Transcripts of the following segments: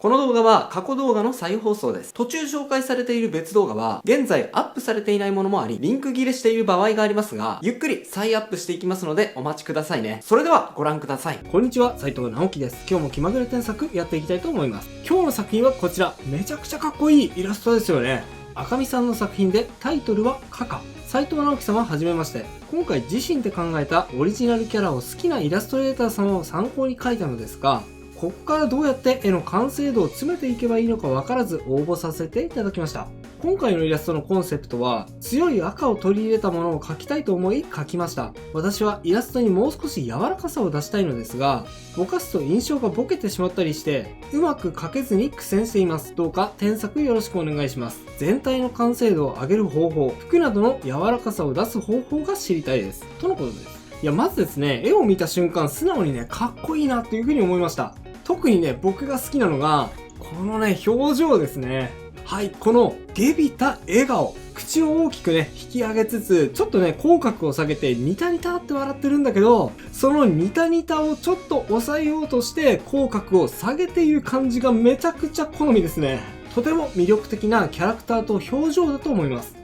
この動画は過去動画の再放送です。途中紹介されている別動画は現在アップされていないものもあり、リンク切れしている場合がありますが、ゆっくり再アップしていきますのでお待ちくださいね。それではご覧ください。こんにちは、斉藤直樹です。今日も気まぐれ添削やっていきたいと思います。今日の作品はこちら。めちゃくちゃかっこいいイラストですよね。赤見さんの作品でタイトルはカカ。斉藤直樹さんははじめまして。今回自身で考えたオリジナルキャラを好きなイラストレーターさんを参考に描いたのですが、ここからどうやって絵の完成度を詰めていけばいいのか分からず応募させていただきました。今回のイラストのコンセプトは強い赤を取り入れたものを描きたいと思い描きました。私はイラストにもう少し柔らかさを出したいのですが、ぼかすと印象がボケてしまったりしてうまく描けずに苦戦しています。どうか添削よろしくお願いします。全体の完成度を上げる方法、服などの柔らかさを出す方法が知りたいです。とのことです。いや、まずですね、絵を見た瞬間素直にね、かっこいいなっていう風に思いました。特にね、僕が好きなのが、このね、表情ですね。はい、この下びた笑顔。口を大きくね、引き上げつつ、ちょっとね、口角を下げて、ニタニタって笑ってるんだけど、そのニタニタをちょっと抑えようとして、口角を下げている感じがめちゃくちゃ好みですね。とても魅力的なキャラクターと表情だと思います。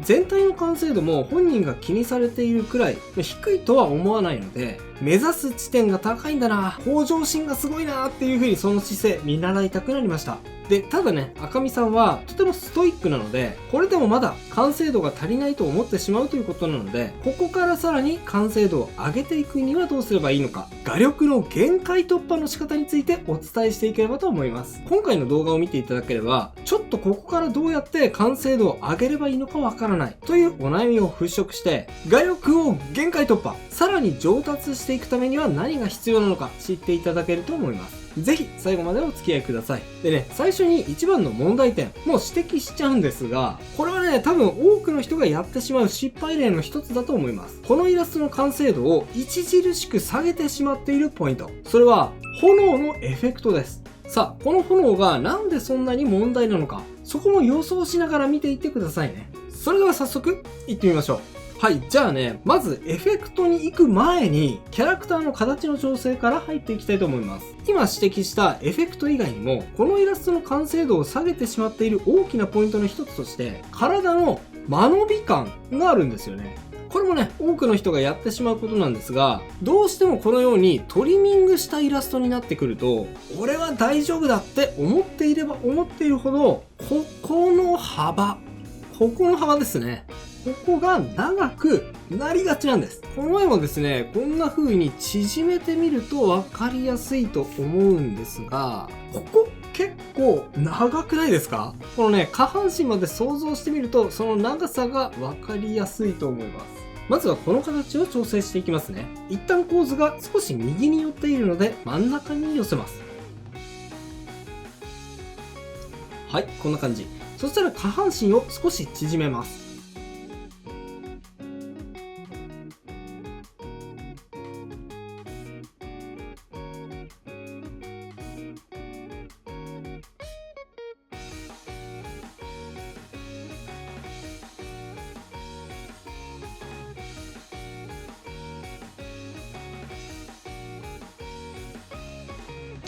全体の完成度も本人が気にされているくらい低いとは思わないので、目指す地点が高いんだな、向上心がすごいなっていう風にその姿勢見習いたくなりました。で、ただね、赤見さんはとてもストイックなので、これでもまだ完成度が足りないと思ってしまうということなので、ここからさらに完成度を上げていくにはどうすればいいのか、画力の限界突破の仕方についてお伝えしていければと思います。今回の動画を見ていただければ、ちょっとここからどうやって完成度を上げればいいのかわからないというお悩みを払拭して、画力を限界突破、さらに上達していくためには何が必要なのか知っていただけると思います。ぜひ最後までお付き合いください。でね、最初に一番の問題点、もう指摘しちゃうんですが、これはね、多分多くの人がやってしまう失敗例の一つだと思います。このイラストの完成度を著しく下げてしまっているポイント。それは、炎のエフェクトです。さあ、この炎がなんでそんなに問題なのか、そこも予想しながら見ていってくださいね。それでは早速、行ってみましょう。はい、じゃあね、まずエフェクトに行く前に、キャラクターの形の調整から入っていきたいと思います。今指摘したエフェクト以外にも、このイラストの完成度を下げてしまっている大きなポイントの一つとして、体の間延び感があるんですよね。これもね、多くの人がやってしまうことなんですが、どうしてもこのようにトリミングしたイラストになってくると、俺は大丈夫だって思っていれば思っているほど、ここの幅ですね。ここが長くなりがちなんです。この絵もですね、こんな風に縮めてみると分かりやすいと思うんですが、ここ結構長くないですか？このね、下半身まで想像してみると、その長さが分かりやすいと思います。まずはこの形を調整していきますね。一旦構図が少し右に寄っているので、真ん中に寄せます。はい、こんな感じ。そしたら下半身を少し縮めます。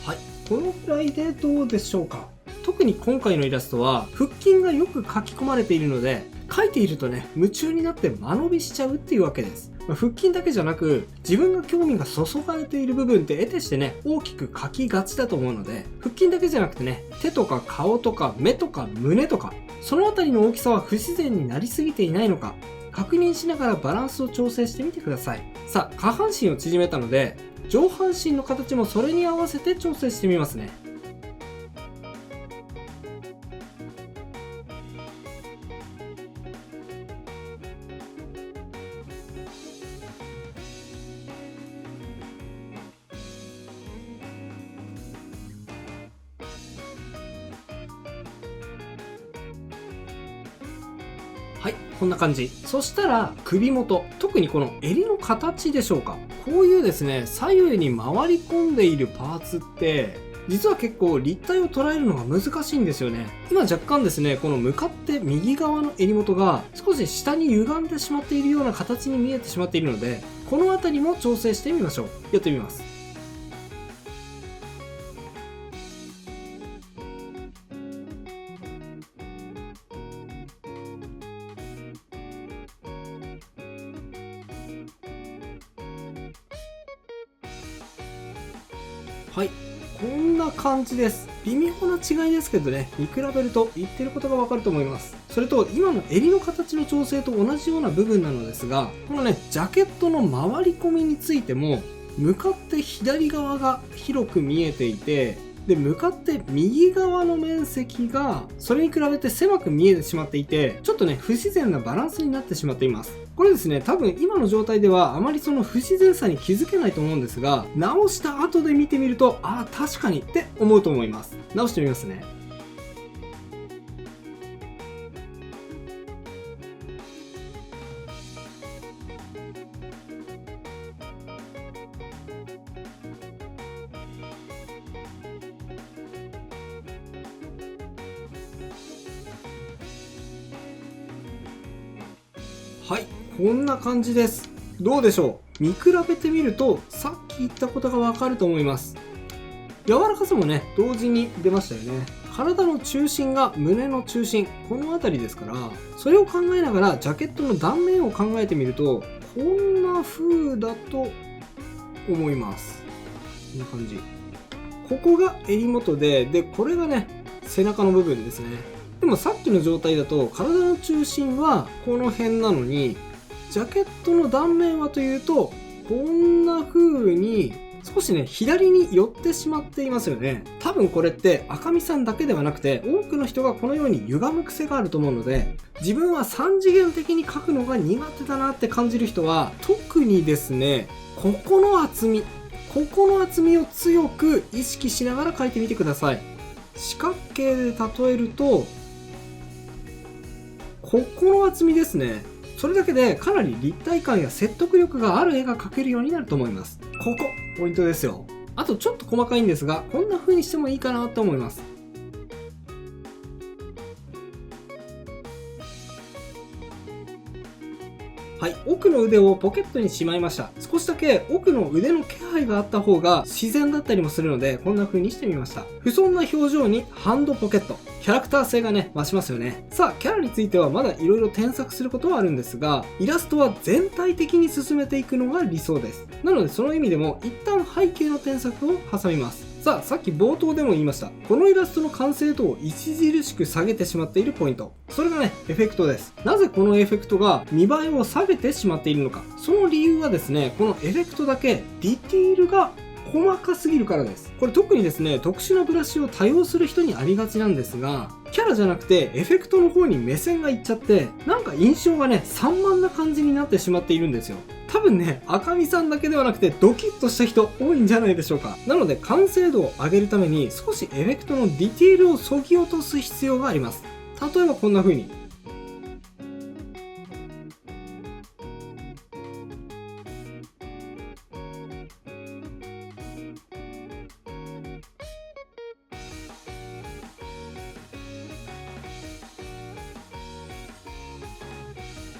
はい、このくらいでどうでしょうか。特に今回のイラストは腹筋がよく書き込まれているので、描いているとね、夢中になって間延びしちゃうっていうわけです。腹筋だけじゃなく、自分が興味が注がれている部分って得てしてね、大きく描きがちだと思うので、腹筋だけじゃなくてね、手とか顔とか目とか胸とか、そのあたりの大きさは不自然になりすぎていないのか、確認しながらバランスを調整してみてください。さあ、下半身を縮めたので、上半身の形もそれに合わせて調整してみますね。はい、こんな感じ。そしたら首元、特にこの襟の形でしょうか。こういうですね、左右に回り込んでいるパーツって実は結構立体を捉えるのが難しいんですよね。今若干ですね、この向かって右側の襟元が少し下に歪んでしまっているような形に見えてしまっているので、この辺りも調整してみましょう。やってみます。はい。こんな感じです。微妙な違いですけどね、見比べると言ってることがわかると思います。それと、今の襟の形の調整と同じような部分なのですが、このね、ジャケットの回り込みについても、向かって左側が広く見えていて、で、向かって右側の面積が、それに比べて狭く見えてしまっていて、ちょっとね、不自然なバランスになってしまっています。これですね、多分今の状態ではあまりその不自然さに気づけないと思うんですが、直した後で見てみると、ああ、確かにって思うと思います。直してみますね。はい、こんな感じです。どうでしょう？見比べてみると、さっき言ったことがわかると思います。柔らかさもね、同時に出ましたよね。体の中心が胸の中心、この辺りですから、それを考えながらジャケットの断面を考えてみると、こんな風だと思います。こんな感じ。ここが襟元で、これがね、背中の部分ですね。でもさっきの状態だと、体の中心はこの辺なのに、ジャケットの断面はというと、こんな風に、少しね、左に寄ってしまっていますよね。多分これって赤身さんだけではなくて、多くの人がこのように歪む癖があると思うので、自分は3次元的に描くのが苦手だなって感じる人は、特にですね、ここの厚みを強く意識しながら描いてみてください。四角形で例えると、ここの厚みですね。それだけでかなり立体感や説得力がある絵が描けるようになると思います。ここ、ポイントですよ。あとちょっと細かいんですが、こんな風にしてもいいかなと思います。はい、奥の腕をポケットにしまいました。少しだけ奥の腕の気配があった方が自然だったりもするので、こんな風にしてみました。不遜な表情にハンドポケット。キャラクター性がね、増しますよね。さあ、キャラについてはまだ色々添削することはあるんですが、イラストは全体的に進めていくのが理想です。なのでその意味でも、一旦背景の添削を挟みます。さあ、さっき冒頭でも言いました。このイラストの完成度を著しく下げてしまっているポイント。それがね、エフェクトです。なぜこのエフェクトが見栄えを下げてしまっているのか。その理由はですね、このエフェクトだけディティールが細かすぎるからです。これ特にですね、特殊なブラシを多用する人にありがちなんですが、キャラじゃなくてエフェクトの方に目線がいっちゃって、なんか印象がね、散漫な感じになってしまっているんですよ。多分ね、赤身さんだけではなくてドキッとした人多いんじゃないでしょうか。なので完成度を上げるために少しエフェクトのディティールを削ぎ落とす必要があります。例えばこんな風に。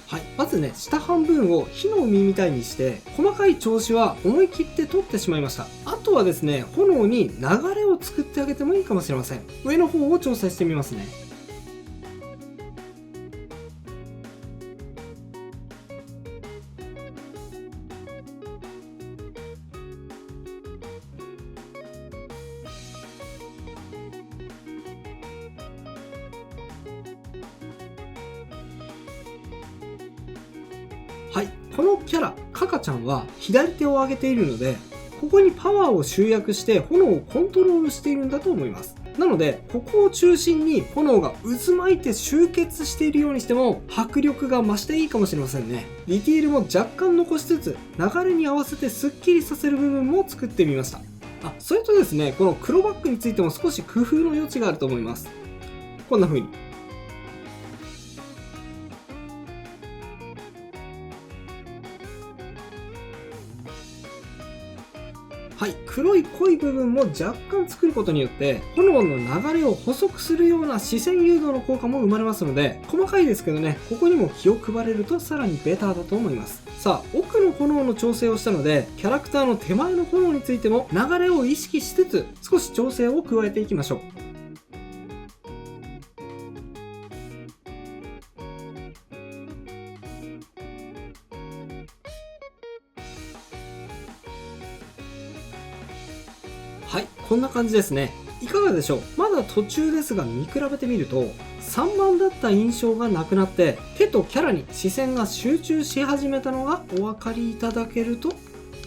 はい、まずね、下半分を火の海みたいにして、細かい調子は思い切って取ってしまいました。あとはですね、炎に流れを作ってあげてもいいかもしれません。上の方を調整してみますね。はい、このキャラ、カカちゃんは左手を上げているので、ここにパワーを集約して炎をコントロールしているんだと思います。なので、ここを中心に炎が渦巻いて集結しているようにしても、迫力が増していいかもしれませんね。ディティールも若干残しつつ、流れに合わせてスッキリさせる部分も作ってみました。あ、それとですね、この黒バックについても少し工夫の余地があると思います。こんな風に。はい、黒い濃い部分も若干作ることによって炎の流れを細くするような視線誘導の効果も生まれますので、細かいですけどね、ここにも気を配れるとさらにベターだと思います。さあ、奥の炎の調整をしたので、キャラクターの手前の炎についても流れを意識しつつ少し調整を加えていきましょう。はい、こんな感じですね。いかがでしょう？まだ途中ですが見比べてみると、散漫だった印象がなくなって、手とキャラに視線が集中し始めたのがお分かりいただけると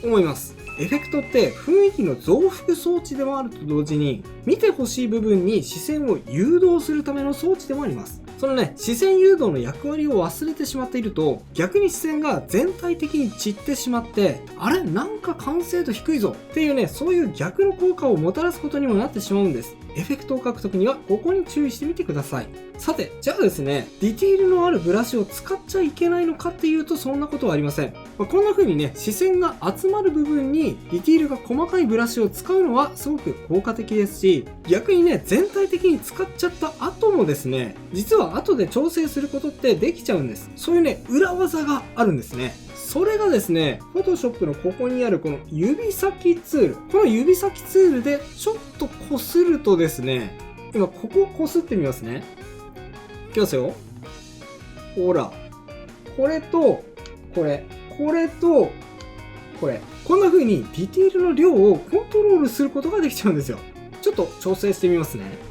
思います。エフェクトって雰囲気の増幅装置でもあると同時に、見てほしい部分に視線を誘導するための装置でもあります。そのね、視線誘導の役割を忘れてしまっていると、逆に視線が全体的に散ってしまって、あれなんか完成度低いぞっていうね、そういう逆の効果をもたらすことにもなってしまうんです。エフェクトを描くときにはここに注意してみてください。さて、じゃあですね、ディティールのあるブラシを使っちゃいけないのかっていうとそんなことはありません。こんな風にね、視線が集まる部分にディティールが細かいブラシを使うのはすごく効果的ですし、逆にね、全体的に使っちゃった後もですね、実は後で調整することってできちゃうんです。そういうね、裏技があるんですね。それがですね、Photoshop のここにあるこの指先ツール。この指先ツールでちょっと擦るとですね、今ここを擦ってみますね。いきますよ。ほら。これと、これ。これと、これ。こんな風にディティールの量をコントロールすることができちゃうんですよ。ちょっと調整してみますね。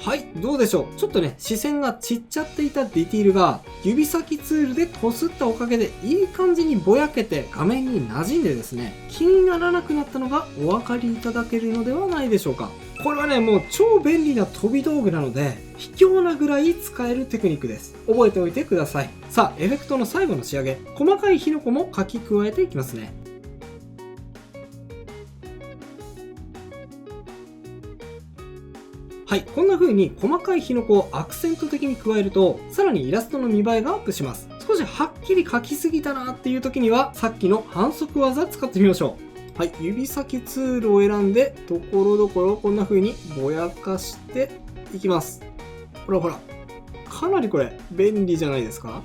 はい、どうでしょう。ちょっとね、視線が散っちゃっていたディティールが、指先ツールで擦ったおかげで、いい感じにぼやけて画面に馴染んでですね、気にならなくなったのがお分かりいただけるのではないでしょうか。これはね、もう超便利な飛び道具なので、卑怯なぐらい使えるテクニックです。覚えておいてください。さあ、エフェクトの最後の仕上げ、細かい火の粉も書き加えていきますね。はい、こんな風に細かい火の粉をアクセント的に加えると、さらにイラストの見栄えがアップします。少しはっきり描きすぎたなっていう時には、さっきの反則技使ってみましょう。はい、指先ツールを選んで、ところどころこんな風にぼやかしていきます。ほらほら。かなりこれ、便利じゃないですか？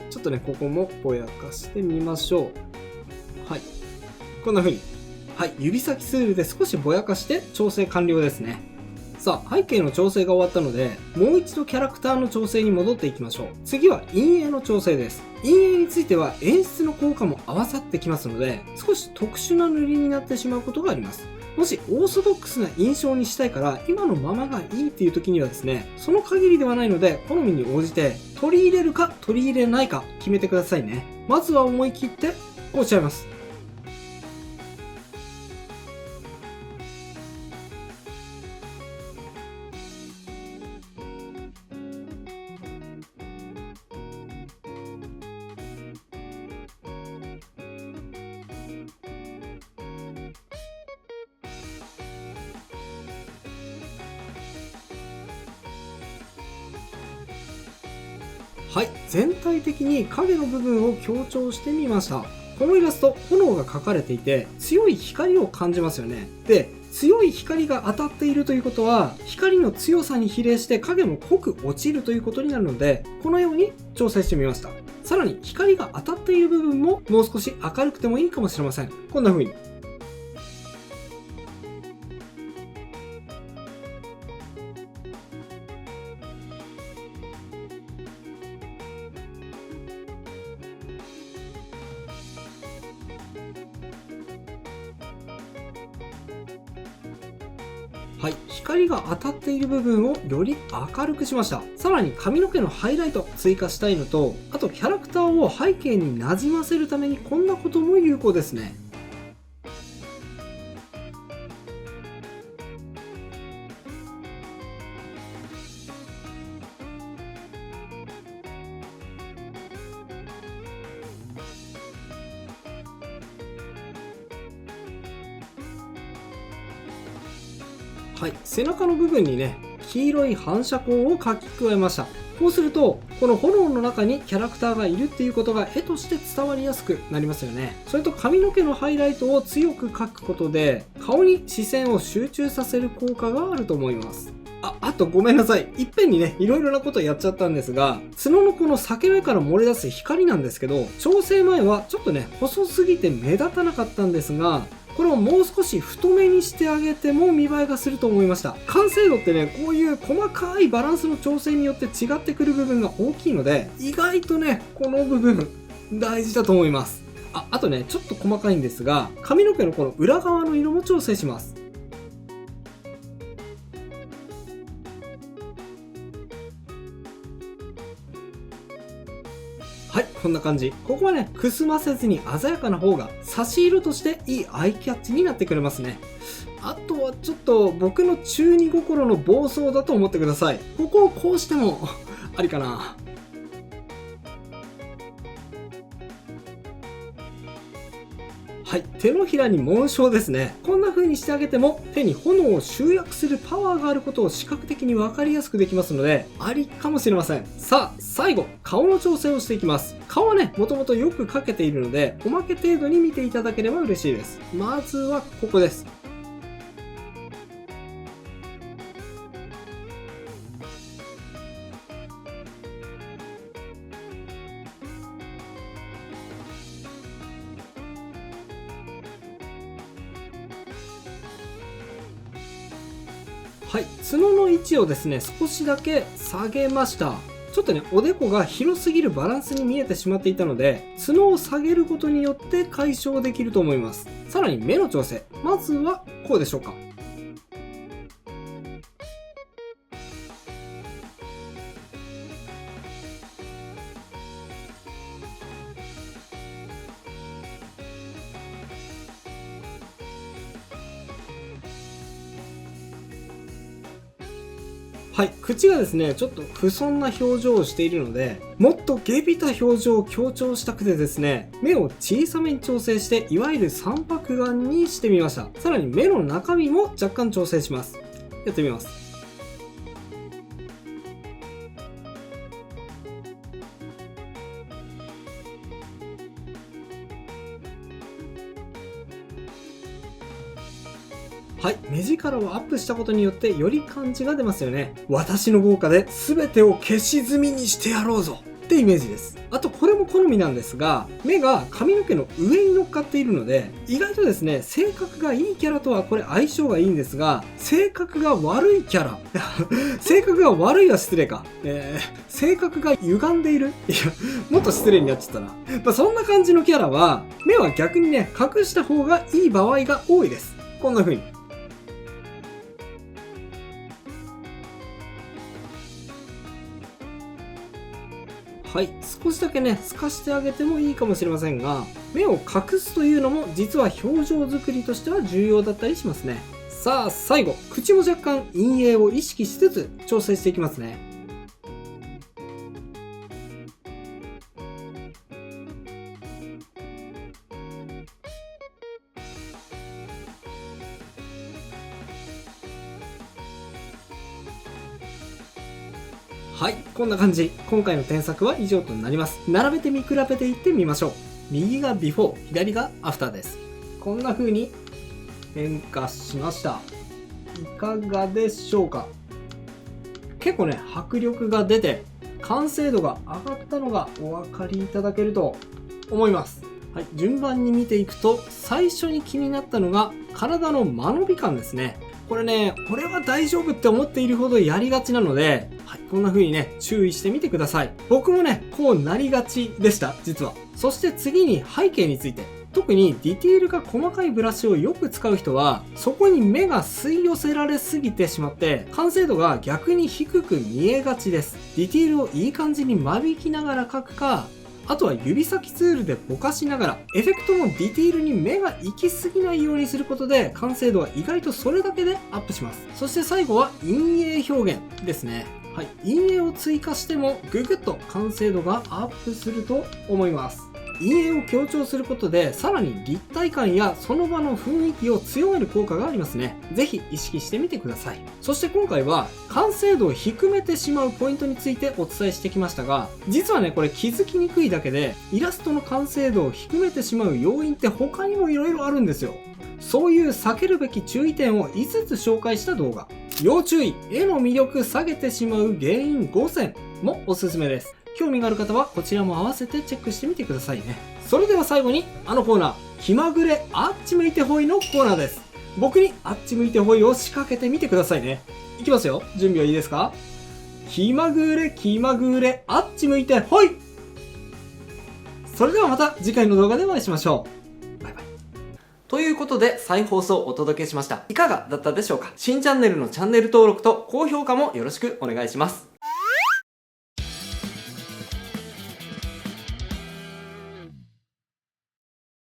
ちょっとね、ここもぼやかしてみましょう。はい。こんな風に。はい、指先ツールで少しぼやかして調整完了ですね。さあ、背景の調整が終わったので、もう一度キャラクターの調整に戻っていきましょう。次は陰影の調整です。陰影については演出の効果も合わさってきますので、少し特殊な塗りになってしまうことがあります。もしオーソドックスな印象にしたいから今のままがいいっていう時にはですね、その限りではないので好みに応じて取り入れるか取り入れないか決めてくださいね。まずは思い切ってこうしちゃいます。はい、全体的に影の部分を強調してみました。このイラスト、炎が描かれていて強い光を感じますよね。で、強い光が当たっているということは光の強さに比例して影も濃く落ちるということになるので、このように調整してみました。さらに光が当たっている部分ももう少し明るくてもいいかもしれません。こんな風に。はい、光が当たっている部分をより明るくしました。さらに髪の毛のハイライト追加したいのと、あとキャラクターを背景になじませるためにこんなことも有効ですね。はい、背中の部分にね、黄色い反射光を描き加えました。こうすると、この炎の中にキャラクターがいるっていうことが絵として伝わりやすくなりますよね。それと髪の毛のハイライトを強く描くことで、顔に視線を集中させる効果があると思います。あとごめんなさい。いっぺんにね、いろいろなことやっちゃったんですが、角のこの裂け目から漏れ出す光なんですけど、調整前はちょっとね、細すぎて目立たなかったんですが、これをもう少し太めにしてあげても見栄えがすると思いました。完成度ってね、こういう細かいバランスの調整によって違ってくる部分が大きいので、意外とね、この部分大事だと思います。あとね、ちょっと細かいんですが、髪の毛のこの裏側の色も調整します。はい、こんな感じ。ここはね、くすませずに鮮やかな方が差し色としていいアイキャッチになってくれますね。あとはちょっと僕の中二心の暴走だと思ってください。ここをこうしてもありかな。はい、手のひらに紋章ですね。こんな風にしてあげても手に炎を集約するパワーがあることを視覚的に分かりやすくできますので、ありかもしれません。さあ、最後、顔の調整をしていきます。顔はね、もともとよく描けているので、おまけ程度に見ていただければ嬉しいです。まずはここです。はい、角の位置をですね、少しだけ下げました。ちょっとね、おでこが広すぎるバランスに見えてしまっていたので、角を下げることによって解消できると思います。さらに目の調整。まずはこうでしょうか。はい、口がですね、ちょっと不遜な表情をしているので、もっと下びた表情を強調したくてですね、目を小さめに調整して、いわゆる三白眼にしてみました。さらに目の中身も若干調整します。やってみます。はい、目力をアップしたことによってより感じが出ますよね。私の豪華で全てを消し済みにしてやろうぞってイメージです。あとこれも好みなんですが、目が髪の毛の上に乗っかっているので、意外とですね、性格がいいキャラとはこれ相性がいいんですが、性格が悪いキャラ性格が悪いは失礼か。性格が歪んでいるいや、もっと失礼になっちゃったな。そんな感じのキャラは、目は逆にね、隠した方がいい場合が多いです。こんな風に。はい、少しだけね、透かしてあげてもいいかもしれませんが、目を隠すというのも実は表情作りとしては重要だったりしますね。さあ、最後、口も若干陰影を意識しつつ調整していきますね。はい、こんな感じ。今回の添削は以上となります。並べて見比べていってみましょう。右がビフォー、左がアフターです。こんな風に変化しました。いかがでしょうか。結構ね、迫力が出て、完成度が上がったのがお分かりいただけると思います。はい、順番に見ていくと、最初に気になったのが体の間延び感ですね。これね、これは大丈夫って思っているほどやりがちなので、はい、こんな風にね、注意してみてください。僕もね、こうなりがちでした、実は。そして次に背景について。特にディティールが細かいブラシをよく使う人は、そこに目が吸い寄せられすぎてしまって、完成度が逆に低く見えがちです。ディティールをいい感じに間引きながら描くか、あとは指先ツールでぼかしながら、エフェクトもディティールに目が行き過ぎないようにすることで、完成度は意外とそれだけでアップします。そして最後は陰影表現ですね。はい、陰影を追加してもぐぐっと完成度がアップすると思います。陰影を強調することで、さらに立体感やその場の雰囲気を強める効果がありますね。ぜひ意識してみてください。そして今回は完成度を低めてしまうポイントについてお伝えしてきましたが、実はね、これ気づきにくいだけで、イラストの完成度を低めてしまう要因って他にも色々あるんですよ。そういう避けるべき注意点を5つ紹介した動画。要注意、絵の魅力下げてしまう原因5選もおすすめです。興味がある方はこちらも合わせてチェックしてみてくださいね。それでは最後にあのコーナー、気まぐれあっち向いてほいのコーナーです。僕にあっち向いてほいを仕掛けてみてくださいね。いきますよ。準備はいいですか？気まぐれあっち向いてほい。それではまた次回の動画でお会いしましょう。バイバイ。ということで再放送をお届けしました。いかがだったでしょうか？新チャンネルのチャンネル登録と高評価もよろしくお願いします。